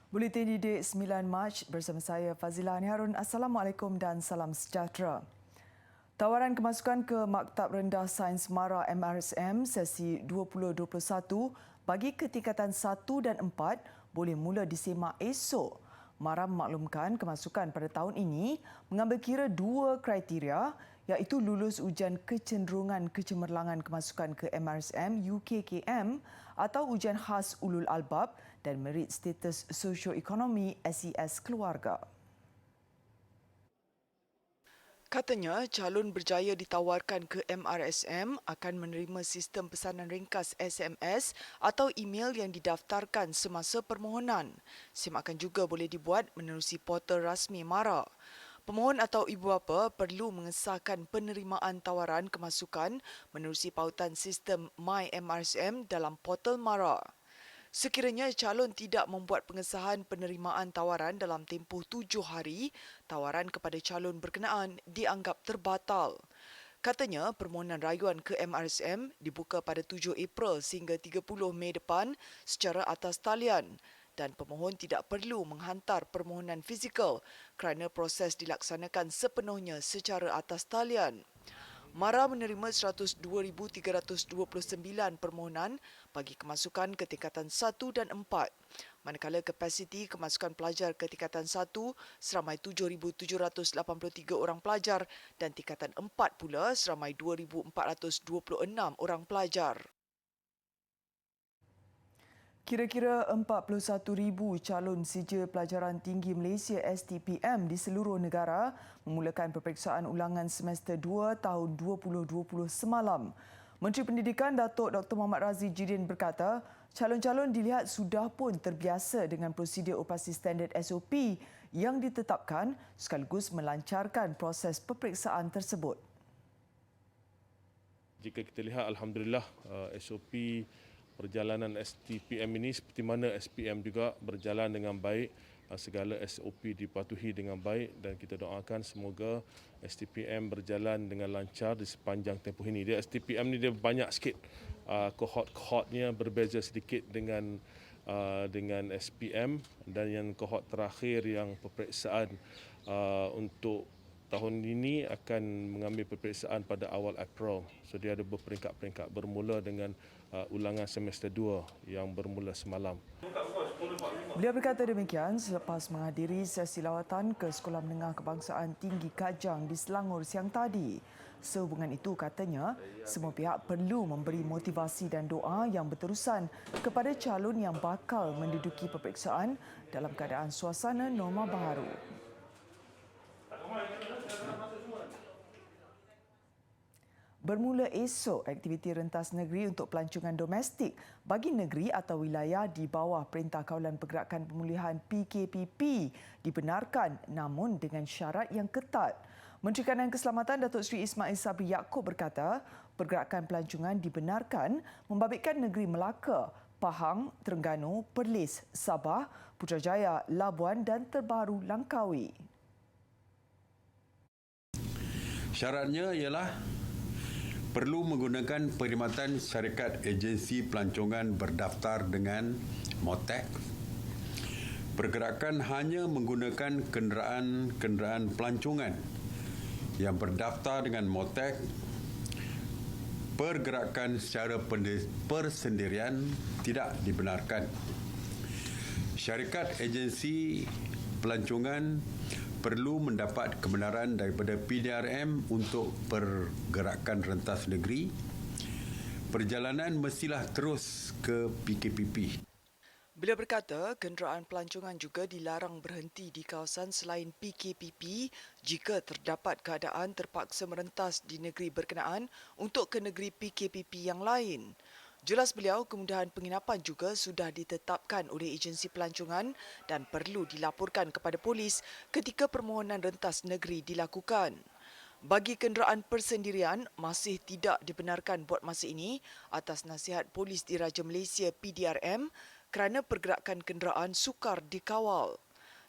Buletin Didik 9 Mac bersama saya Fazila Harun. Assalamualaikum dan salam sejahtera. Tawaran kemasukan ke Maktab Rendah Sains Mara MRSM sesi 2021 bagi ketingkatan 1 dan 4 boleh mula disemak esok. Mara memaklumkan kemasukan pada tahun ini mengambil kira dua kriteria iaitu lulus ujian kecenderungan kecemerlangan kemasukan ke MRSM UKKM atau ujian khas ulul albab dan merit status sosioekonomi SES keluarga. Katanya, calon berjaya ditawarkan ke MRSM akan menerima sistem pesanan ringkas SMS atau email yang didaftarkan semasa permohonan. Semakan juga boleh dibuat menerusi portal rasmi MARA. Pemohon atau ibu bapa perlu mengesahkan penerimaan tawaran kemasukan menerusi pautan sistem MyMRSM dalam portal MARA. Sekiranya calon tidak membuat pengesahan penerimaan tawaran dalam tempoh 7 hari, tawaran kepada calon berkenaan dianggap terbatal. Katanya, permohonan rayuan ke MRSM dibuka pada 7 April sehingga 30 Mei depan secara atas talian dan pemohon tidak perlu menghantar permohonan fizikal kerana proses dilaksanakan sepenuhnya secara atas talian. MARA menerima 102,329 permohonan bagi kemasukan ke tingkatan 1 dan 4, manakala kapasiti kemasukan pelajar ke tingkatan 1 seramai 7,783 orang pelajar dan tingkatan 4 pula seramai 2,426 orang pelajar. Kira-kira 41,000 calon sijil pelajaran tinggi Malaysia STPM di seluruh negara memulakan peperiksaan ulangan semester 2 tahun 2020 semalam. Menteri Pendidikan Datuk Dr. Muhammad Razif Jidin berkata, calon-calon dilihat sudah pun terbiasa dengan prosedur operasi standard SOP yang ditetapkan sekaligus melancarkan proses peperiksaan tersebut. Jika kita lihat, alhamdulillah SOP perjalanan STPM ini seperti mana SPM juga berjalan dengan baik, segala SOP dipatuhi dengan baik dan kita doakan semoga STPM berjalan dengan lancar di sepanjang tempoh ini. Dia STPM ni dia banyak sikit, kohort-kohortnya berbeza sedikit dengan SPM dan yang kohort terakhir yang peperiksaan untuk tahun ini akan mengambil peperiksaan pada awal April. So dia ada berperingkat-peringkat bermula dengan ulangan semester 2 yang bermula semalam. Beliau berkata demikian selepas menghadiri sesi lawatan ke Sekolah Menengah Kebangsaan Tinggi Kajang di Selangor siang tadi. Sehubungan itu katanya, semua pihak perlu memberi motivasi dan doa yang berterusan kepada calon yang bakal menduduki peperiksaan dalam keadaan suasana norma baharu. Bermula esok, aktiviti rentas negeri untuk pelancongan domestik bagi negeri atau wilayah di bawah Perintah Kawalan Pergerakan Pemulihan PKPP dibenarkan namun dengan syarat yang ketat. Menteri Kanan Keselamatan Datuk Seri Ismail Sabri Yaakob berkata, pergerakan pelancongan dibenarkan membabitkan negeri Melaka, Pahang, Terengganu, Perlis, Sabah, Putrajaya, Labuan dan terbaru Langkawi. Syaratnya ialah perlu menggunakan perkhidmatan syarikat agensi pelancongan berdaftar dengan MOTEC. Pergerakan hanya menggunakan kenderaan pelancongan yang berdaftar dengan MOTEC. Pergerakan secara persendirian tidak dibenarkan. Syarikat agensi pelancongan perlu mendapat kebenaran daripada PDRM untuk pergerakan rentas negeri. Perjalanan mestilah terus ke PKPP. Beliau berkata, kenderaan pelancongan juga dilarang berhenti di kawasan selain PKPP jika terdapat keadaan terpaksa merentas di negeri berkenaan untuk ke negeri PKPP yang lain. Jelas beliau, kemudahan penginapan juga sudah ditetapkan oleh agensi pelancongan dan perlu dilaporkan kepada polis ketika permohonan rentas negeri dilakukan. Bagi kenderaan persendirian, masih tidak dibenarkan buat masa ini atas nasihat Polis Diraja Malaysia PDRM kerana pergerakan kenderaan sukar dikawal.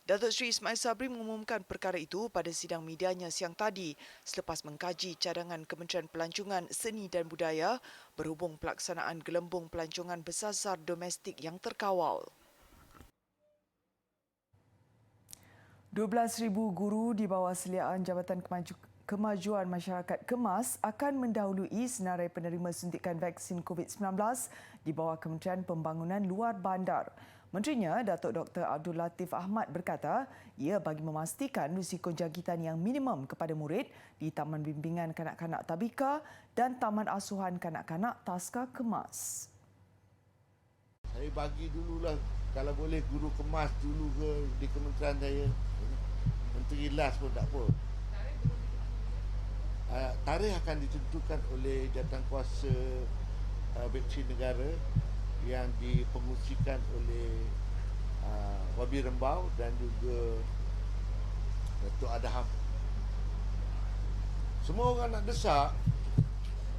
Datuk Seri Ismail Sabri mengumumkan perkara itu pada sidang medianya siang tadi selepas mengkaji cadangan Kementerian Pelancongan, Seni dan Budaya berhubung pelaksanaan gelembung pelancongan bersasar domestik yang terkawal. 12,000 guru di bawah seliaan Jabatan Kemajuan Masyarakat KEMAS akan mendahului senarai penerima suntikan vaksin COVID-19 di bawah Kementerian Pembangunan Luar Bandar. Menterinya, Datuk Dr. Abdul Latif Ahmad berkata, ia bagi memastikan risiko jangkitan yang minimum kepada murid di Taman Bimbingan Kanak-Kanak Tabika dan Taman Asuhan Kanak-Kanak Taska KEMAS. Saya bagi dululah kalau boleh guru kemas dulu ke di kementerian saya. Menteri las pun tak apa. Tarikh akan ditentukan oleh jawatankuasa vaksin negara yang dipengusikan oleh Wabi Rembau dan juga Datuk Adham. Semua orang nak desak,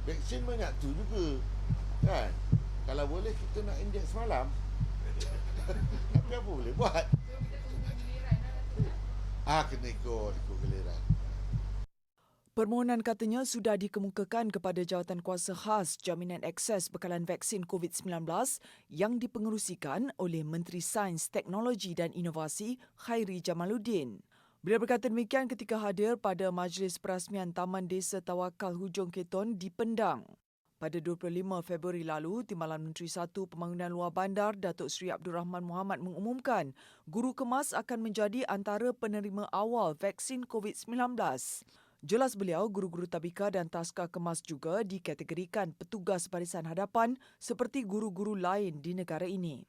vaksin banyak tu juga. Kan? Kalau boleh kita nak injek semalam. Tapi apa boleh buat? Kena ikut giliran. Permohonan katanya sudah dikemukakan kepada Jawatankuasa Khas Jaminan Akses Bekalan Vaksin COVID-19 yang dipengerusikan oleh Menteri Sains, Teknologi dan Inovasi Khairi Jamaluddin. Beliau berkata demikian ketika hadir pada Majlis Perasmian Taman Desa Tawakal Hujung Keton di Pendang. Pada 25 Februari lalu, Timbalan Menteri 1 Pembangunan Luar Bandar, Datuk Seri Abdul Rahman Muhammad mengumumkan guru kemas akan menjadi antara penerima awal vaksin COVID-19. Jelas beliau, guru-guru tabika dan taska kemas juga dikategorikan petugas barisan hadapan seperti guru-guru lain di negara ini.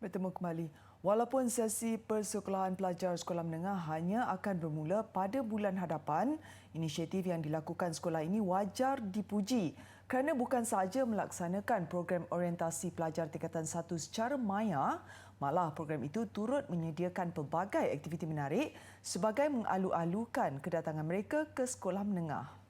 Bertemu kembali. Walaupun sesi persekolahan pelajar sekolah menengah hanya akan bermula pada bulan hadapan, inisiatif yang dilakukan sekolah ini wajar dipuji kerana bukan sahaja melaksanakan program orientasi pelajar tingkatan 1 secara maya, malah program itu turut menyediakan pelbagai aktiviti menarik sebagai mengalu-alukan kedatangan mereka ke sekolah menengah.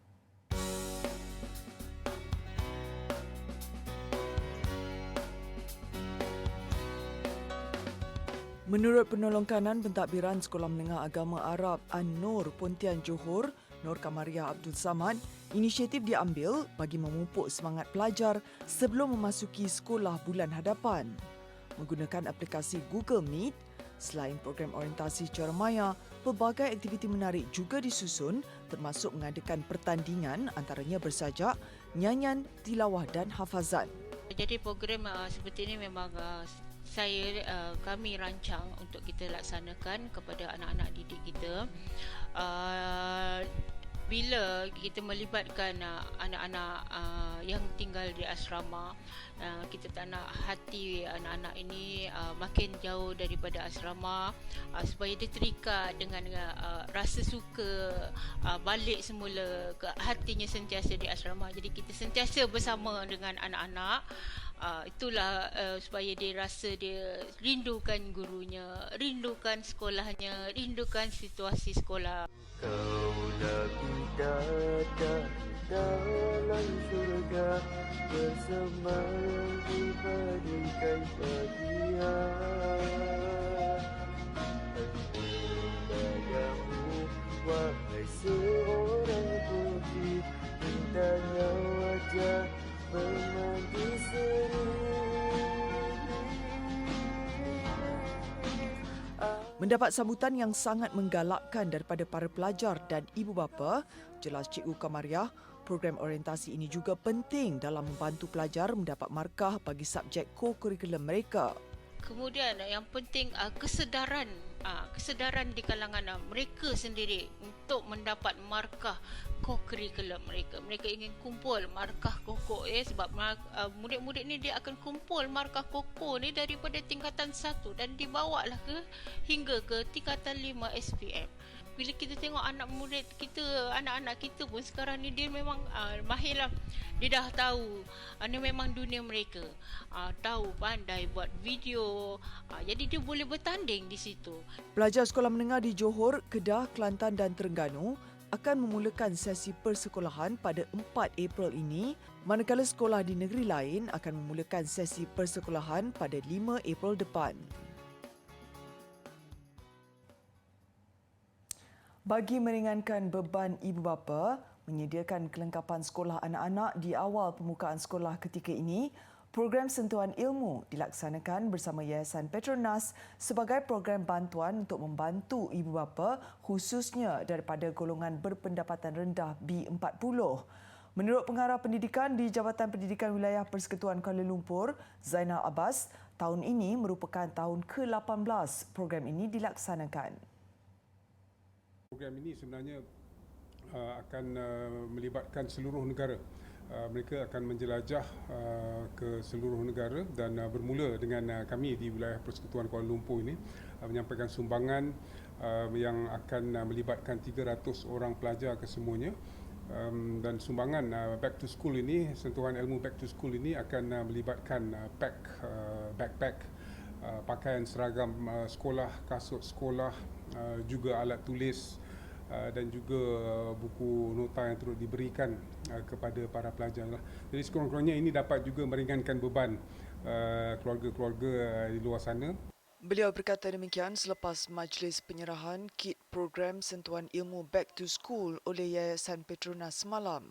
Menurut penolong kanan pentadbiran Sekolah Menengah Agama Arab An-Nur Pontian Johor, Nur Kamariah Abdul Samad, inisiatif diambil bagi memupuk semangat pelajar sebelum memasuki sekolah bulan hadapan. Menggunakan aplikasi Google Meet, selain program orientasi secara maya, pelbagai aktiviti menarik juga disusun termasuk mengadakan pertandingan antaranya bersajak, nyanyian, tilawah dan hafazan. Jadi program seperti ini memang kami rancang untuk kita laksanakan kepada anak-anak didik kita. Bila kita melibatkan anak-anak yang tinggal di asrama, kita tak nak hati anak-anak ini makin jauh daripada asrama, supaya dia terikat dengan rasa suka balik semula ke hatinya sentiasa di asrama. Jadi kita sentiasa bersama dengan anak-anak. Itulah supaya dia rasa dia rindukan gurunya, rindukan sekolahnya, rindukan situasi sekolah. Kaulah bidadari dalam syurga, bersama di barikai bahagian. Padamu, wahai seorang putri, indahnya wajah memandi seri. Mendapat sambutan yang sangat menggalakkan daripada para pelajar dan ibu bapa, jelas Cikgu Kamariah, program orientasi ini juga penting dalam membantu pelajar mendapat markah bagi subjek co-curriculum mereka. Kemudian yang penting kesedaran di kalangan mereka sendiri untuk mendapat markah co-curriculum mereka. Mereka ingin kumpul markah koko sebab murid-murid ni dia akan kumpul markah koko ni daripada tingkatan 1 dan dibawalah hingga ke tingkatan 5 SPM. Bila kita tengok anak-anak kita pun sekarang ni dia memang mahirlah. Dia dah tahu ini memang dunia mereka. Tahu, pandai buat video. Jadi dia boleh bertanding di situ. Pelajar sekolah menengah di Johor, Kedah, Kelantan dan Terengganu akan memulakan sesi persekolahan pada 4 April ini, manakala sekolah di negeri lain akan memulakan sesi persekolahan pada 5 April depan. Bagi meringankan beban ibu bapa, menyediakan kelengkapan sekolah anak-anak di awal pembukaan sekolah ketika ini, program sentuhan ilmu dilaksanakan bersama Yayasan Petronas sebagai program bantuan untuk membantu ibu bapa khususnya daripada golongan berpendapatan rendah B40. Menurut Pengarah Pendidikan di Jabatan Pendidikan Wilayah Persekutuan Kuala Lumpur, Zainal Abbas, tahun ini merupakan tahun ke-18 program ini dilaksanakan. Program ini sebenarnya akan melibatkan seluruh negara. Mereka akan menjelajah ke seluruh negara dan bermula dengan kami di wilayah Persekutuan Kuala Lumpur ini menyampaikan sumbangan yang akan melibatkan 300 orang pelajar kesemuanya. Dan sumbangan back to school ini, sentuhan ilmu back to school ini akan melibatkan backpack, pakaian seragam sekolah, kasut sekolah, juga alat tulis dan juga buku nota yang turut diberikan kepada para pelajar. Jadi sekurang-kurangnya ini dapat juga meringankan beban keluarga-keluarga di luar sana. Beliau berkata demikian selepas majlis penyerahan kit program sentuhan ilmu Back to School oleh Yayasan Petronas semalam.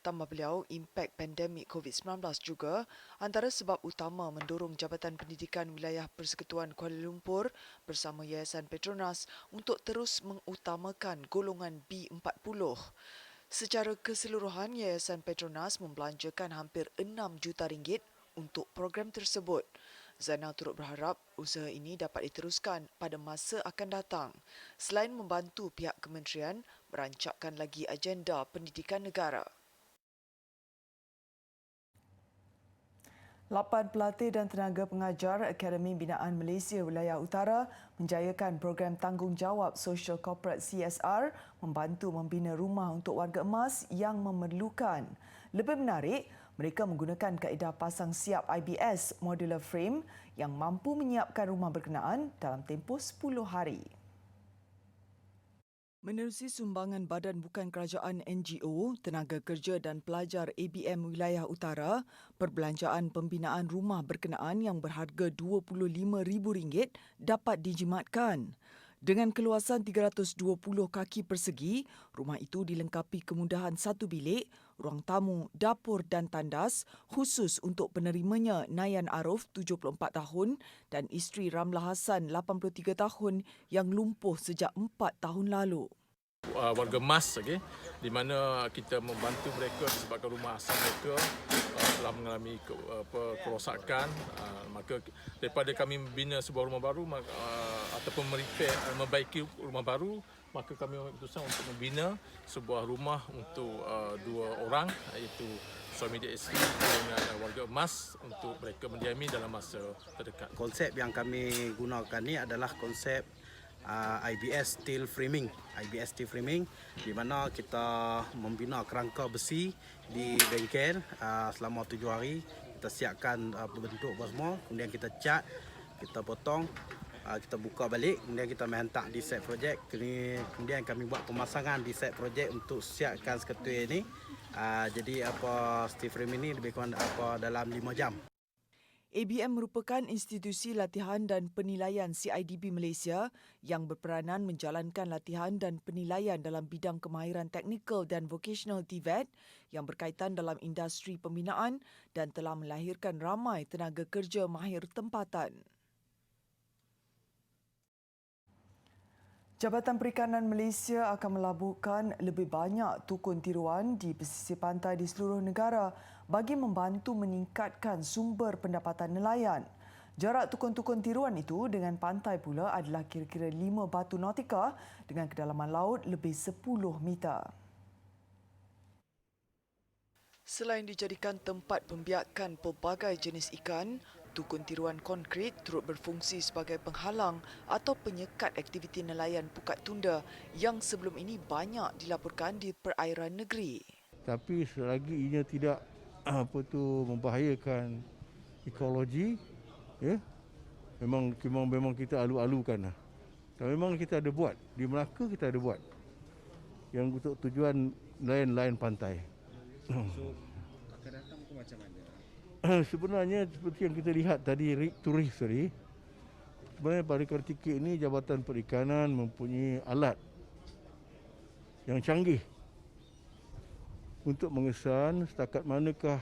Tambah beliau, impak pandemik COVID-19 juga antara sebab utama mendorong Jabatan Pendidikan Wilayah Persekutuan Kuala Lumpur bersama Yayasan Petronas untuk terus mengutamakan golongan B40. Secara keseluruhan, Yayasan Petronas membelanjakan hampir 6 juta ringgit untuk program tersebut. Zainal turut berharap usaha ini dapat diteruskan pada masa akan datang selain membantu pihak kementerian merancangkan lagi agenda pendidikan negara. 8 pelatih dan tenaga pengajar Akademi Binaan Malaysia Wilayah Utara menjayakan program tanggungjawab Social Corporate CSR membantu membina rumah untuk warga emas yang memerlukan. Lebih menarik, mereka menggunakan kaedah pasang siap IBS modular frame yang mampu menyiapkan rumah berkenaan dalam tempoh 10 hari. Menerusi sumbangan Badan Bukan Kerajaan NGO, Tenaga Kerja dan Pelajar ABM Wilayah Utara, perbelanjaan pembinaan rumah berkenaan yang berharga RM25,000 dapat dijimatkan. Dengan keluasan 320 kaki persegi, rumah itu dilengkapi kemudahan satu bilik, ruang tamu, dapur dan tandas khusus untuk penerimanya Nayan Arif, 74 tahun dan isteri Ramlah Hassan, 83 tahun yang lumpuh sejak 4 tahun lalu. Warga emas, di mana kita membantu mereka disebabkan rumah asal mereka telah mengalami kerosakan. Maka daripada kami membina sebuah rumah baru ataupun membaiki rumah baru, maka kami ambil keputusan untuk membina sebuah rumah untuk 2 orang, iaitu suami dan isteri dengan warga emas untuk mereka mendiami dalam masa terdekat. Konsep yang kami gunakan ni adalah konsep IBS steel framing. IBS steel framing di mana kita membina kerangka besi di bengkel selama 7 hari. Kita siapkan bentuk semua, kemudian kita cat, kita potong, kita buka balik, kemudian kita hantar di set projek. Kemudian kami buat pemasangan di set projek untuk siapkan seketui ini. Jadi steel frame ini lebih kurang dalam 5 jam. ABM merupakan institusi latihan dan penilaian CIDB Malaysia yang berperanan menjalankan latihan dan penilaian dalam bidang kemahiran teknikal dan vocational TVET yang berkaitan dalam industri pembinaan dan telah melahirkan ramai tenaga kerja mahir tempatan. Jabatan Perikanan Malaysia akan melabuhkan lebih banyak tukun tiruan di pesisir pantai di seluruh negara bagi membantu meningkatkan sumber pendapatan nelayan. Jarak tukun-tukun tiruan itu dengan pantai pula adalah kira-kira 5 batu nautika dengan kedalaman laut lebih 10 meter. Selain dijadikan tempat pembiakan pelbagai jenis ikan, tukun tiruan konkrit turut berfungsi sebagai penghalang atau penyekat aktiviti nelayan pukat tunda yang sebelum ini banyak dilaporkan di perairan negeri. Tapi selagi ianya tidak membahayakan ekologi, ya, memang kita alu-alukan lah. Dan memang kita ada buat di Melaka, kita ada buat yang untuk tujuan nelayan pantai. So akan datang macam mana? Sebenarnya seperti yang kita lihat tadi, turis tadi, sebenarnya pada ketika ini Jabatan Perikanan mempunyai alat yang canggih untuk mengesan setakat manakah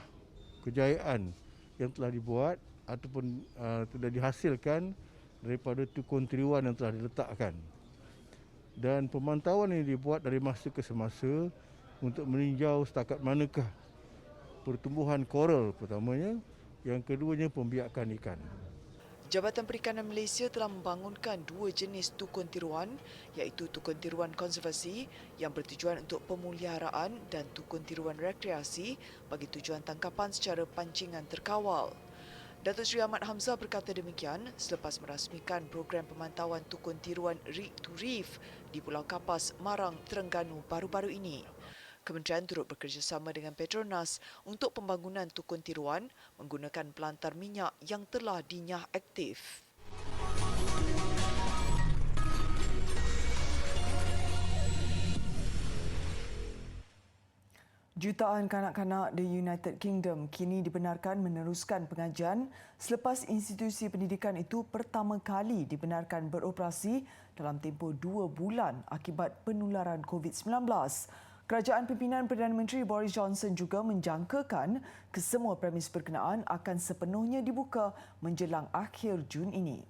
kejayaan yang telah dibuat ataupun telah dihasilkan daripada tukun tiruan yang telah diletakkan. Dan pemantauan ini dibuat dari masa ke semasa untuk meninjau setakat manakah pertumbuhan koral pertamanya, yang keduanya pembiakan ikan. Jabatan Perikanan Malaysia telah membangunkan 2 jenis tukun tiruan, iaitu tukun tiruan konservasi yang bertujuan untuk pemeliharaan dan tukun tiruan rekreasi bagi tujuan tangkapan secara pancingan terkawal. Datuk Seri Ahmad Hamzah berkata demikian selepas merasmikan program pemantauan tukun tiruan Rig to Reef di Pulau Kapas, Marang, Terengganu baru-baru ini. Kementerian turut bekerjasama dengan Petronas untuk pembangunan tukun tiruan menggunakan pelantar minyak yang telah dinyah aktif. Jutaan kanak-kanak di United Kingdom kini dibenarkan meneruskan pengajian selepas institusi pendidikan itu pertama kali dibenarkan beroperasi dalam tempoh 2 bulan akibat penularan COVID-19. Kerajaan pimpinan Perdana Menteri Boris Johnson juga menjangkakan kesemua premis berkenaan akan sepenuhnya dibuka menjelang akhir Jun ini.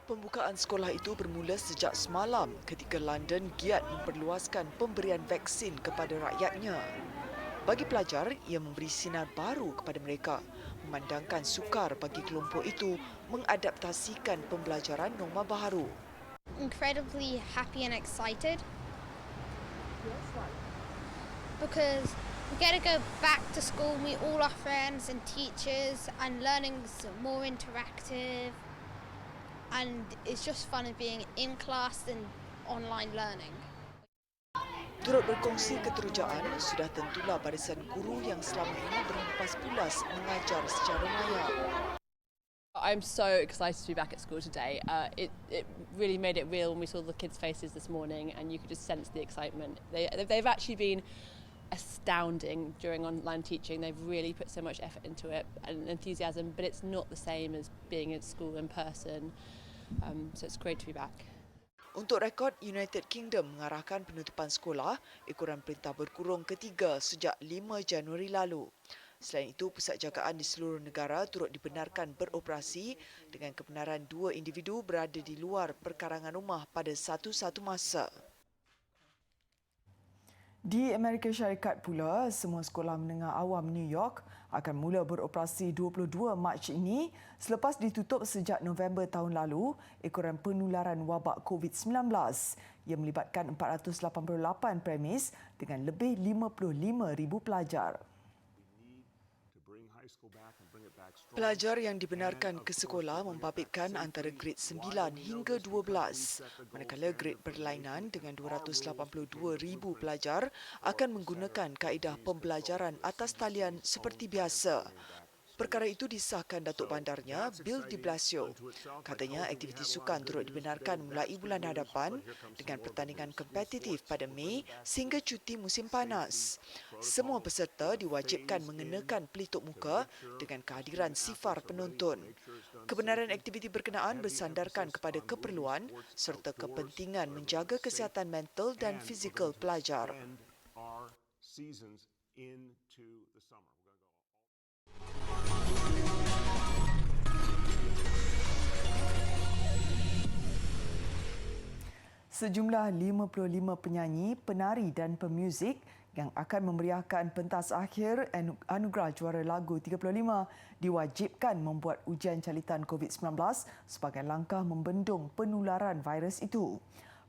Pembukaan sekolah itu bermula sejak semalam ketika London giat memperluaskan pemberian vaksin kepada rakyatnya. Bagi pelajar, ia memberi sinar baru kepada mereka, memandangkan sukar bagi kelompok itu mengadaptasikan pembelajaran norma baru. Incredibly happy and excited. Because we get to go back to school, meet all our friends and teachers, and learning's more interactive. And it's just fun being in class and online learning. Turut berkongsi keterujaan, sudah tentulah barisan guru yang selama ini berhempas pulas mengajar secara maya. I'm so excited to be back at school today. It really made it real when we saw the kids' faces this morning, and you could just sense the excitement. They've actually been astounding during online teaching. They've really put so much effort into it and enthusiasm, but it's not the same as being at school in person. So it's great to be back. Untuk rekod, United Kingdom mengarahkan penutupan sekolah ekoran perintah berkurung ketiga sejak 5 Januari lalu. Selain itu, pusat jagaan di seluruh negara turut dibenarkan beroperasi dengan kebenaran 2 individu berada di luar perkarangan rumah pada satu-satu masa. Di Amerika Syarikat pula, semua sekolah menengah awam New York akan mula beroperasi 22 Mac ini selepas ditutup sejak November tahun lalu ekoran penularan wabak COVID-19 yang melibatkan 488 premis dengan lebih 55,000 pelajar. Pelajar yang dibenarkan ke sekolah membabitkan antara grade 9 hingga 12, manakala grade berlainan dengan 282,000 pelajar akan menggunakan kaedah pembelajaran atas talian seperti biasa. Perkara itu disahkan Datuk Bandarnya, Bill de Blasio. Katanya aktiviti sukan turut dibenarkan mulai bulan hadapan dengan pertandingan kompetitif pada Mei sehingga cuti musim panas. Semua peserta diwajibkan mengenakan pelitup muka dengan kehadiran sifar penonton. Kebenaran aktiviti berkenaan bersandarkan kepada keperluan serta kepentingan menjaga kesihatan mental dan fizikal pelajar. Sejumlah 55 penyanyi, penari dan pemuzik yang akan memeriahkan pentas akhir Anugerah Juara Lagu 35 diwajibkan membuat ujian calitan COVID-19 sebagai langkah membendung penularan virus itu.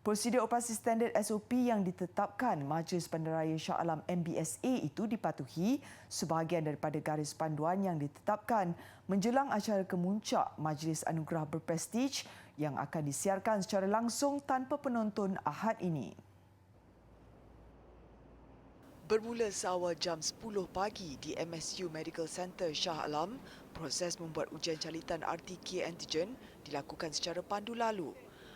Prosedur operasi standard SOP yang ditetapkan Majlis Bandaraya Shah Alam MBSA itu dipatuhi sebahagian daripada garis panduan yang ditetapkan menjelang acara kemuncak Majlis Anugerah Berprestij yang akan disiarkan secara langsung tanpa penonton Ahad ini. Bermula seawal jam 10 pagi di MSU Medical Center Shah Alam, proses membuat ujian calitan RT-K antigen dilakukan secara pandu lalu.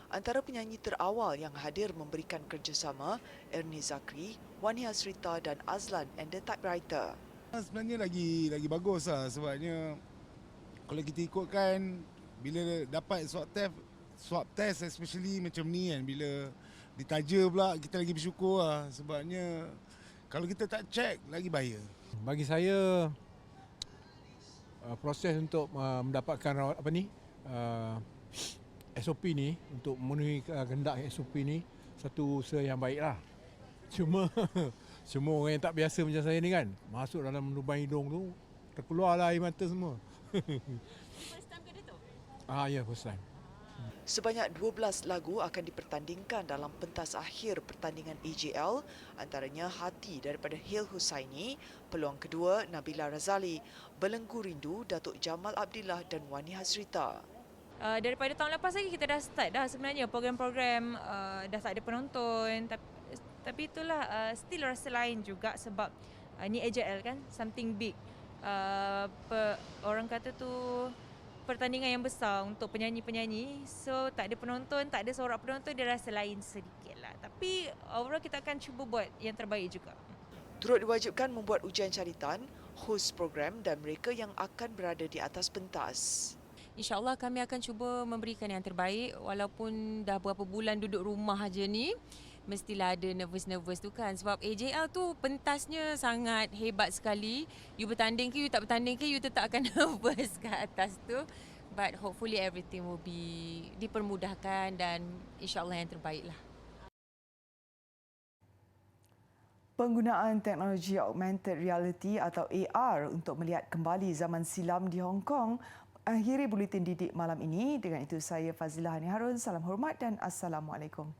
Antara penyanyi terawal yang hadir memberikan kerjasama Ernie Zakri, Wania Srita dan Azlan and the Typewriter. Sebenarnya lagi bagus lah sebabnya kalau kita ikutkan bila dapat swab test especially macam ni kan, bila ditaja pula, kita lagi bersyukur lah. Sebabnya kalau kita tak check, lagi bahaya. Bagi saya, proses untuk mendapatkan SOP ni, untuk memenuhi kehendak SOP ni, satu usaha yang baik lah. Cuma semua orang yang tak biasa macam saya ni kan, masuk dalam lubang hidung tu, terkeluarlah air mata semua. First time ke dia tu? Ya, first time. Sebanyak 12 lagu akan dipertandingkan dalam pentas akhir pertandingan AJL, antaranya Hati daripada Hil Husaini, peluang kedua Nabila Razali, Belenggu Rindu Datuk Jamal Abdillah dan Wani Hazrita. Daripada tahun lepas lagi kita dah start dah sebenarnya program-program, dah tak ada penonton, tapi itulah still rasa lain juga sebab ni AJL kan, something big. Orang kata tu pertandingan yang besar untuk penyanyi-penyanyi, so tak ada penonton, tak ada sorak penonton, dia rasa lain sedikit lah. Tapi overall kita akan cuba buat yang terbaik juga. Turut diwajibkan membuat ujian caritan, hos program dan mereka yang akan berada di atas pentas. InsyaAllah kami akan cuba memberikan yang terbaik walaupun dah berapa bulan duduk rumah aja ni. Mestilah ada nervous-nervous tu kan. Sebab AJL tu pentasnya sangat hebat sekali. You bertanding ke, you tak bertanding ke, you tetap akan nervous kat atas tu. But hopefully everything will be dipermudahkan dan insyaAllah yang terbaik lah. Penggunaan teknologi augmented reality atau AR untuk melihat kembali zaman silam di Hong Kong akhiri Buletin Didik malam ini. Dengan itu saya Fazilah Hani Harun. Salam hormat dan Assalamualaikum.